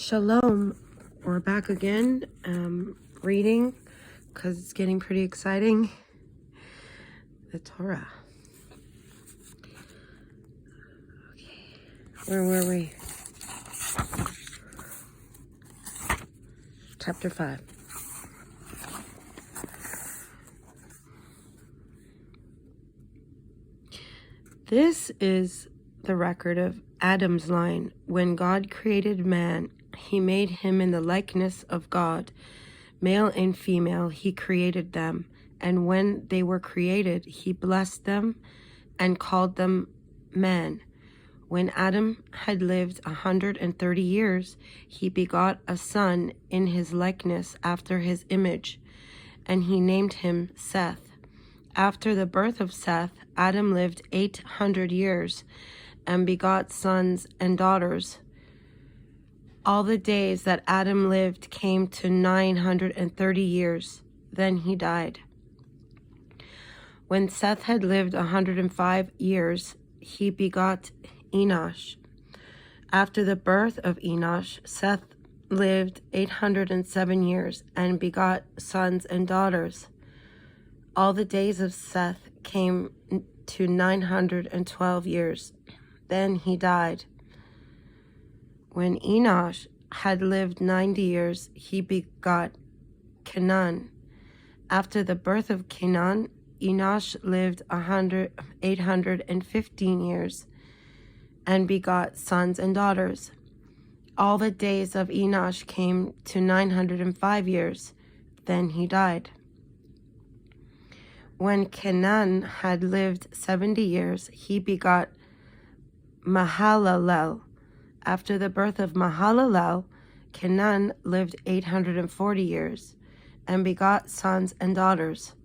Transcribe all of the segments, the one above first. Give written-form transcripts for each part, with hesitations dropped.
Shalom. We're back again, reading, because it's getting pretty exciting. The Torah. Okay. Where were we? Chapter 5. This is the record of Adam's line. When God created man, he made him in the likeness of God. Male and female, he created them. And when they were created, he blessed them and called them man. When Adam had lived 130 years, he begot a son in his likeness after his image, and he named him Seth. After the birth of Seth, Adam lived 800 years and begot sons and daughters. All the days that Adam lived came to 930 years. Then he died. When Seth had lived 105 years, he begot Enosh. After the birth of Enosh, Seth lived 807 years and begot sons and daughters. All the days of Seth came to 912 years. Then he died. When Enosh had lived 90 years, he begot Kenan. After the birth of Kenan, Enosh lived 815 years and begot sons and daughters. All the days of Enosh came to 905 years. Then he died. When Kenan had lived 70 years, he begot Mahalalel. After the birth of Mahalalel, Kenan lived 840 years and begot sons and daughters.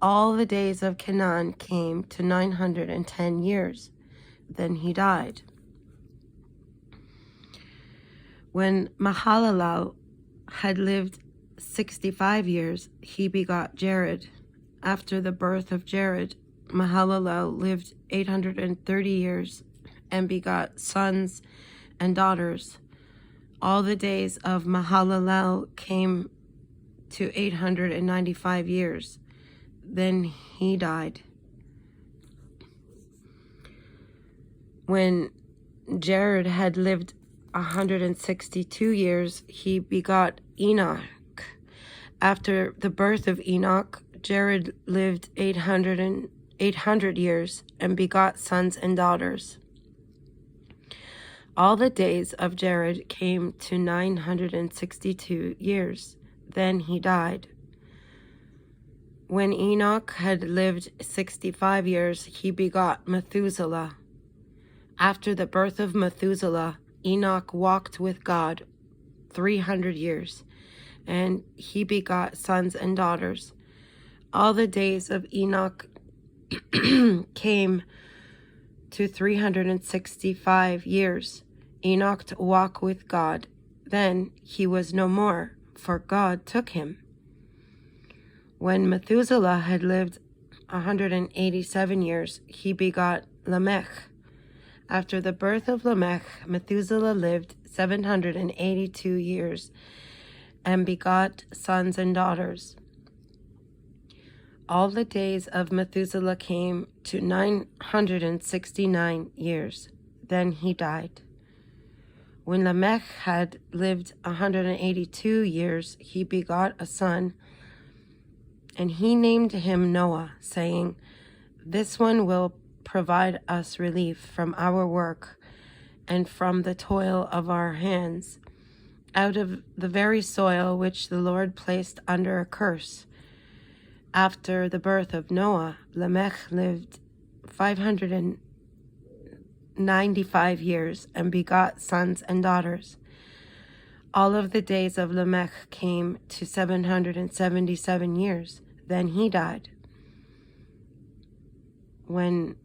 All the days of Kenan came to 910 years. Then he died. When Mahalalel had lived 65 years, he begot Jared. After the birth of Jared, Mahalalel lived 830 years and begot sons and daughters. All the days of Mahalalel came to 895 years. Then he died. When Jared had lived 162 years, he begot Enoch. After the birth of Enoch, Jared lived 800 years and begot sons and daughters. All the days of Jared came to 962 years. Then he died. When Enoch had lived 65 years, he begot Methuselah. After the birth of Methuselah, Enoch walked with God 300 years, and he begot sons and daughters. All the days of Enoch came to 365 years. Enoch walked with God. Then he was no more, for God took him. When Methuselah had lived 187 years, he begot Lamech. After the birth of Lamech, Methuselah lived 782 years and begot sons and daughters. All the days of Methuselah came to 969 years. Then he died. When Lamech had lived 182 years, he begot a son, and he named him Noah, saying, "This one will provide us relief from our work and from the toil of our hands, out of the very soil which the Lord placed under a curse." After the birth of Noah, Lamech lived 595 years and begot sons and daughters. All of the days of Lamech came to 777 years. Then he died. When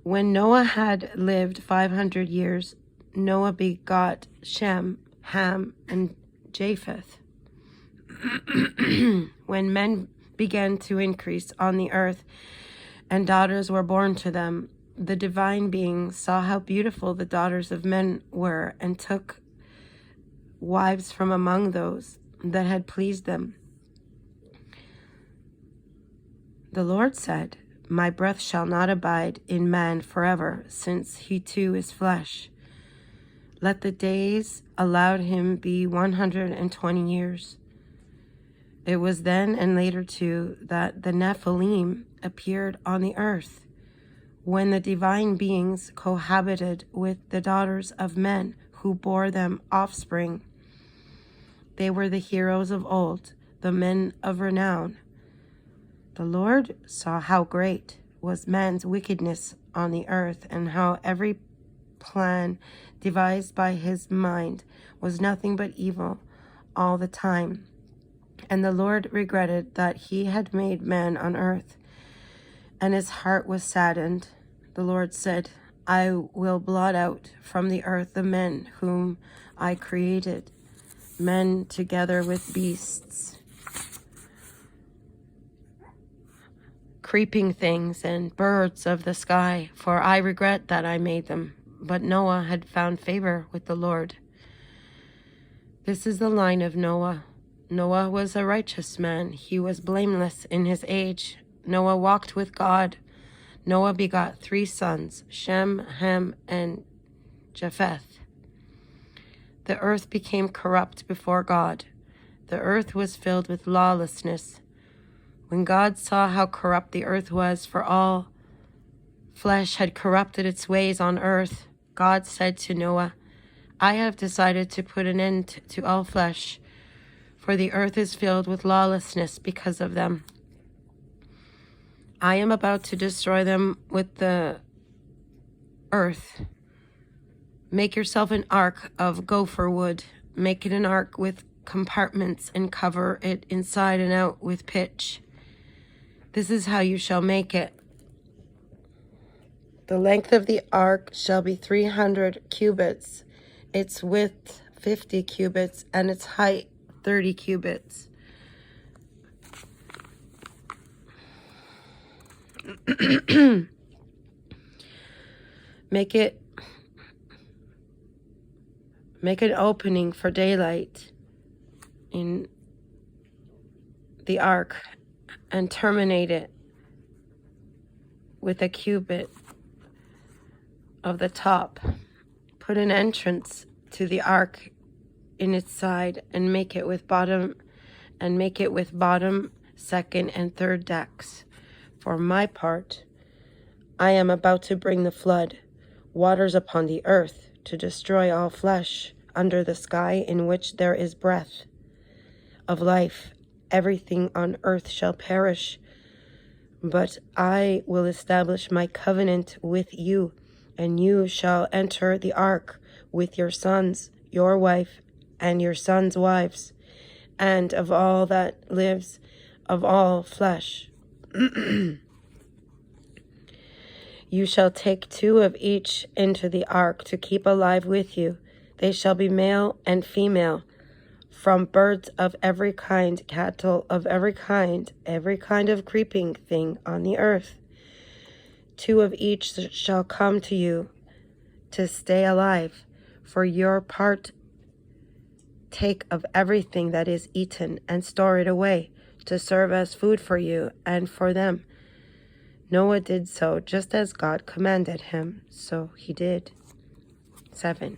Noah had lived 500 years, Noah begot Shem, Ham, and Japheth. When men began to increase on the earth, and daughters were born to them, the divine being saw how beautiful the daughters of men were, and took wives from among those that had pleased them. The Lord said, My breath shall not abide in man forever, since he too is flesh. Let the days allowed him be 120 years. It was then and later too that the Nephilim appeared on the earth, when the divine beings cohabited with the daughters of men who bore them offspring. They were the heroes of old, the men of renown. The Lord saw how great was man's wickedness on the earth, and how every plan devised by his mind was nothing but evil all the time. And the Lord regretted that he had made man on earth, and his heart was saddened. The Lord said, I will blot out from the earth the men whom I created, men together with beasts, creeping things, and birds of the sky, for I regret that I made them. But Noah had found favor with the Lord. This is the line of Noah. Noah was a righteous man. He was blameless in his age. Noah walked with God. Noah begot 3 sons, Shem, Ham, and Japheth. The earth became corrupt before God. The earth was filled with lawlessness. When God saw how corrupt the earth was, for all flesh had corrupted its ways on earth, God said to Noah, I have decided to put an end to all flesh, for the earth is filled with lawlessness because of them. I am about to destroy them with the earth. Make yourself an ark of gopher wood. Make it an ark with compartments, and cover it inside and out with pitch. This is how you shall make it. The length of the ark shall be 300 cubits, its width 50 cubits, and its height 30 cubits. Make an opening for daylight in the ark, and terminate it with a cubit of the top. Put an entrance to the ark in its side, and make it with bottom, second, and third decks. For my part, I am about to bring the flood, waters upon the earth, to destroy all flesh under the sky in which there is breath of life. Everything on earth shall perish, but I will establish my covenant with you, and you shall enter the ark with your sons, your wife, and your sons' wives, and of all that lives, of all flesh. You shall take 2 of each into the ark to keep alive with you. They shall be male and female, from birds of every kind, cattle of every kind of creeping thing on the earth. 2 of each shall come to you to stay alive. For your part, take of everything that is eaten, and store it away, to serve as food for you and for them. Noah did so, just as God commanded him, so he did. 7.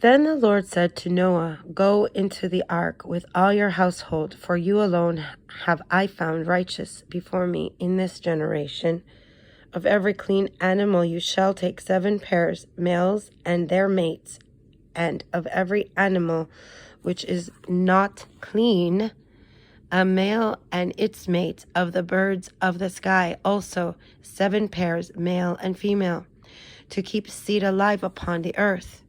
Then the Lord said to Noah, Go into the ark with all your household, for you alone have I found righteous before me in this generation. Of every clean animal you shall take 7 pairs, males and their mates, and of every animal which is not clean, a male and its mate. Of the birds of the sky also 7 pairs, male and female, to keep seed alive upon the earth.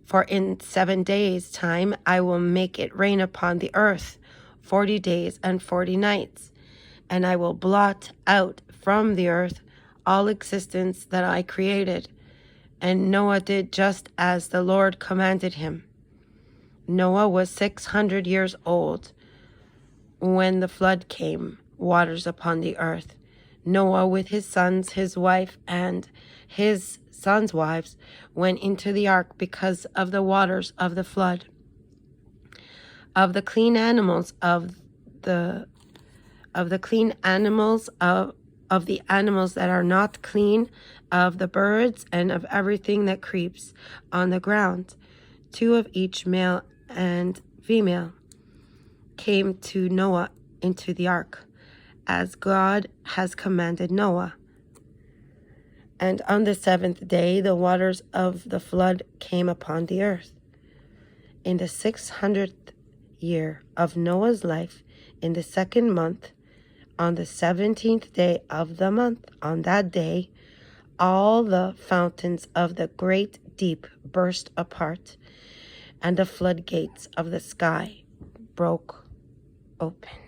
For in 7 days' time I will make it rain upon the earth 40 days and 40 nights, and I will blot out from the earth all existence that I created. And Noah did just as the Lord commanded him. Noah was 600 years old when the flood came, waters upon the earth. Noah with his sons, his wife, and his sons' wives went into the ark because of the waters of the flood. Of the clean animals of the animals that are not clean, of the birds, and of everything that creeps on the ground, 2 of each male and female came to Noah into the ark, as God has commanded Noah. And on the 7th day the waters of the flood came upon the earth. In the 600th year of Noah's life, in the 2nd month, on the 17th day of the month, on that day, all the fountains of the great deep burst apart, and the floodgates of the sky broke open.